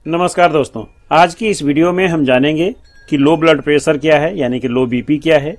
नमस्कार दोस्तों, आज की इस वीडियो में हम जानेंगे कि लो ब्लड प्रेशर क्या है, यानी कि लो बीपी क्या है,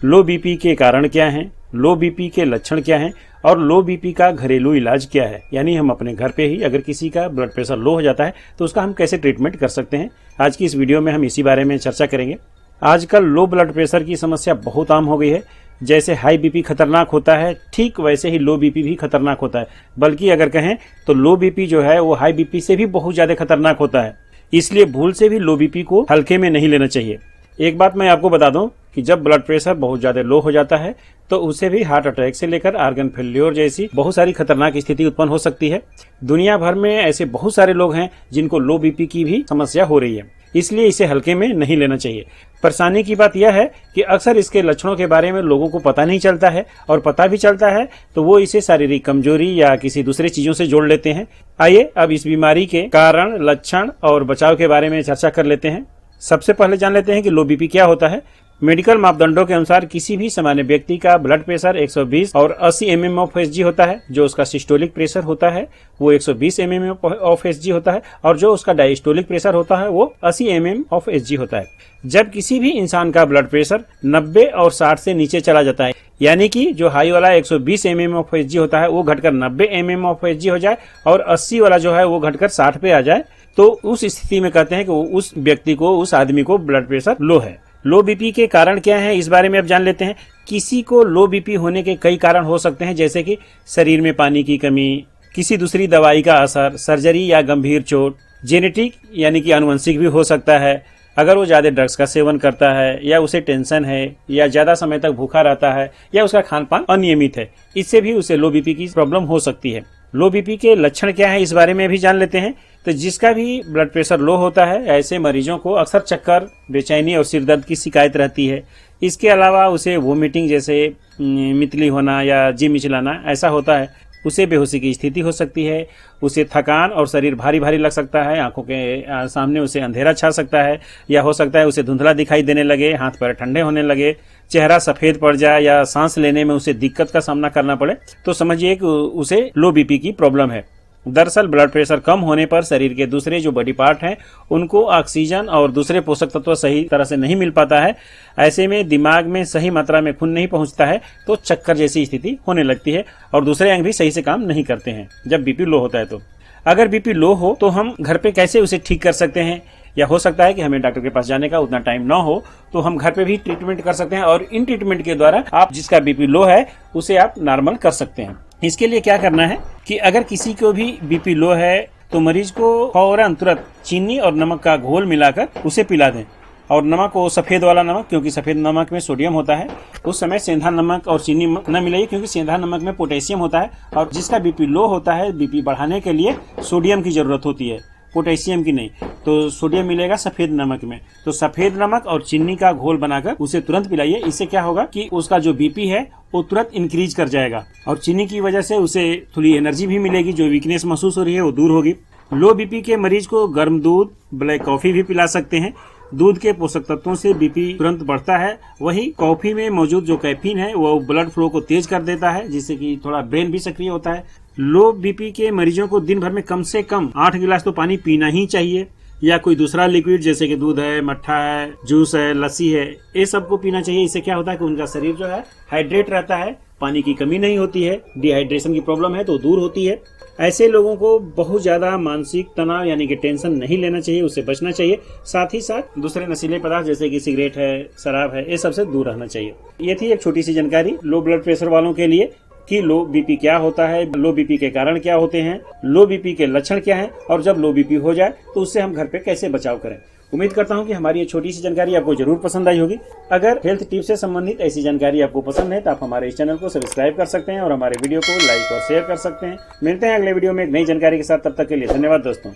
लो बीपी के कारण क्या हैं, लो बीपी के लक्षण क्या हैं और लो बीपी का घरेलू इलाज क्या है। यानी हम अपने घर पे ही अगर किसी का ब्लड प्रेशर लो हो जाता है तो उसका हम कैसे ट्रीटमेंट कर सकते हैं। आज की इस वीडियो में हम इसी बारे में चर्चा करेंगे। आजकल लो ब्लड प्रेशर की समस्या बहुत आम हो गई है। जैसे हाई बीपी खतरनाक होता है, ठीक वैसे ही लो बीपी भी खतरनाक होता है। बल्कि अगर कहें तो लो बीपी जो है वो हाई बीपी से भी बहुत ज्यादा खतरनाक होता है। इसलिए भूल से भी लो बीपी को हल्के में नहीं लेना चाहिए। एक बात मैं आपको बता दूं कि जब ब्लड प्रेशर बहुत ज्यादा लो हो जाता है तो उसे भी हार्ट अटैक से लेकर आर्गन फेल्योर जैसी बहुत सारी खतरनाक स्थिति उत्पन्न हो सकती है। दुनिया भर में ऐसे बहुत सारे लोग हैं जिनको लो बीपी की भी समस्या हो रही है, इसलिए इसे हल्के में नहीं लेना चाहिए। परेशानी की बात यह है कि अक्सर इसके लक्षणों के बारे में लोगों को पता नहीं चलता है, और पता भी चलता है तो वो इसे शारीरिक कमजोरी या किसी दूसरे चीजों से जोड़ लेते हैं। आइए अब इस बीमारी के कारण, लक्षण और बचाव के बारे में चर्चा कर लेते हैं। सबसे पहले जान लेते हैं कि लो बीपी क्या होता है। मेडिकल मापदंडों के अनुसार किसी भी सामान्य व्यक्ति का ब्लड प्रेशर 120 और 80 mm ऑफ एसजी होता है। जो उसका सिस्टोलिक प्रेशर होता है वो 120 mm ऑफ एसजी होता है, और जो उसका डायस्टोलिक प्रेशर होता है वो 80 mm ऑफ एसजी होता है। जब किसी भी इंसान का ब्लड प्रेशर 90 और 60 से नीचे चला जाता है, यानी कि जो हाई वाला 120 mm ऑफ एसजी होता है वो घटकर 90 mm ऑफ एसजी हो जाए और 80 वाला जो है वो घटकर 60 पे आ जाए, तो उस स्थिति में कहते हैं कि उस व्यक्ति को, उस आदमी को ब्लड प्रेशर लो है। लो बीपी के कारण क्या है इस बारे में अब जान लेते हैं। किसी को लो बीपी होने के कई कारण हो सकते हैं, जैसे कि शरीर में पानी की कमी, किसी दूसरी दवाई का असर, सर्जरी या गंभीर चोट, जेनेटिक यानी कि आनुवंशिक भी हो सकता है। अगर वो ज्यादा ड्रग्स का सेवन करता है, या उसे टेंशन है, या ज्यादा समय तक भूखा रहता है, या उसका खान पान अनियमित है, इससे भी उसे लो बीपी की प्रॉब्लम हो सकती है। लो बीपी के लक्षण क्या है इस बारे में भी जान लेते हैं। तो जिसका भी ब्लड प्रेशर लो होता है, ऐसे मरीजों को अक्सर चक्कर, बेचैनी और सिर दर्द की शिकायत रहती है। इसके अलावा उसे वोमिटिंग जैसे मितली होना या जी मिचलाना ऐसा होता है। उसे बेहोशी की स्थिति हो सकती है। उसे थकान और शरीर भारी भारी लग सकता है। आंखों के सामने उसे अंधेरा छा सकता है, या हो सकता है उसे धुंधला दिखाई देने लगे, हाथ पैर ठंडे होने लगे, चेहरा सफेद पड़ जाए, या सांस लेने में उसे दिक्कत का सामना करना पड़े, तो समझिए कि उसे लो बीपी की प्रॉब्लम है। दरअसल ब्लड प्रेशर कम होने पर शरीर के दूसरे जो बॉडी पार्ट हैं उनको ऑक्सीजन और दूसरे पोषक तत्व सही तरह से नहीं मिल पाता है। ऐसे में दिमाग में सही मात्रा में खून नहीं पहुंचता है तो चक्कर जैसी स्थिति होने लगती है, और दूसरे अंग भी सही से काम नहीं करते हैं जब बीपी लो होता है। तो अगर बीपी लो हो तो हम घर पे कैसे उसे ठीक कर सकते हैं, या हो सकता है कि हमें डॉक्टर के पास जाने का उतना टाइम ना हो तो हम घर पे भी ट्रीटमेंट कर सकते हैं, और इन ट्रीटमेंट के द्वारा आप जिसका बीपी लो है उसे आप नॉर्मल कर सकते हैं। इसके लिए क्या करना है कि अगर किसी को भी बीपी लो है तो मरीज को फौरन तुरंत चीनी और नमक का घोल मिलाकर उसे पिला दें। और नमक को सफेद वाला नमक, क्योंकि सफेद नमक में सोडियम होता है। उस समय सेंधा नमक और चीनी न मिलाइए, क्योंकि सेंधा नमक में पोटेशियम होता है, और जिसका बीपी लो होता है बीपी बढ़ाने के लिए सोडियम की जरूरत होती है, पोटेशियम की नहीं। तो सोडियम मिलेगा सफेद नमक में। तो सफेद नमक और चीनी का घोल बनाकर उसे तुरंत पिलाइए। इससे क्या होगा कि उसका जो बीपी है वो तुरंत इंक्रीज कर जाएगा, और चीनी की वजह से उसे थोड़ी एनर्जी भी मिलेगी, जो वीकनेस महसूस हो रही है वो दूर होगी। लो बीपी के मरीज को गर्म दूध, ब्लैक कॉफी भी पिला सकते हैं। दूध के पोषक तत्वों से बीपी तुरंत बढ़ता है। वही कॉफी में मौजूद जो कैफीन है वो ब्लड फ्लो को तेज कर देता है, जिससे कि थोड़ा ब्रेन भी सक्रिय होता है। लो बीपी के मरीजों को दिन भर में कम से कम 8 गिलास तो पानी पीना ही चाहिए, या कोई दूसरा लिक्विड जैसे कि दूध है, मट्ठा है, जूस है, लस्सी है, ये सबको पीना चाहिए। इससे क्या होता है कि उनका शरीर जो है हाइड्रेट रहता है, पानी की कमी नहीं होती है, डिहाइड्रेशन की प्रॉब्लम है तो दूर होती है। ऐसे लोगों को बहुत ज्यादा मानसिक तनाव यानी कि टेंशन नहीं लेना चाहिए, उससे बचना चाहिए। साथ ही साथ दूसरे नशीले पदार्थ जैसे कि सिगरेट है, शराब है, ये सबसे दूर रहना चाहिए। ये थी एक छोटी सी जानकारी लो ब्लड प्रेशर वालों के लिए कि लो बीपी क्या होता है, लो बीपी के कारण क्या होते हैं, लो बीपी के लक्षण क्या हैं, और जब लो बीपी हो जाए तो उससे हम घर पे कैसे बचाव करें। उम्मीद करता हूं कि हमारी ये छोटी सी जानकारी आपको जरूर पसंद आई होगी। अगर हेल्थ टिप्स से संबंधित ऐसी जानकारी आपको पसंद है तो आप हमारे इस चैनल को सब्सक्राइब कर सकते हैं और हमारे वीडियो को लाइक और शेयर कर सकते हैं। मिलते हैं अगले वीडियो में एक नई जानकारी के साथ। तब तक के लिए धन्यवाद दोस्तों।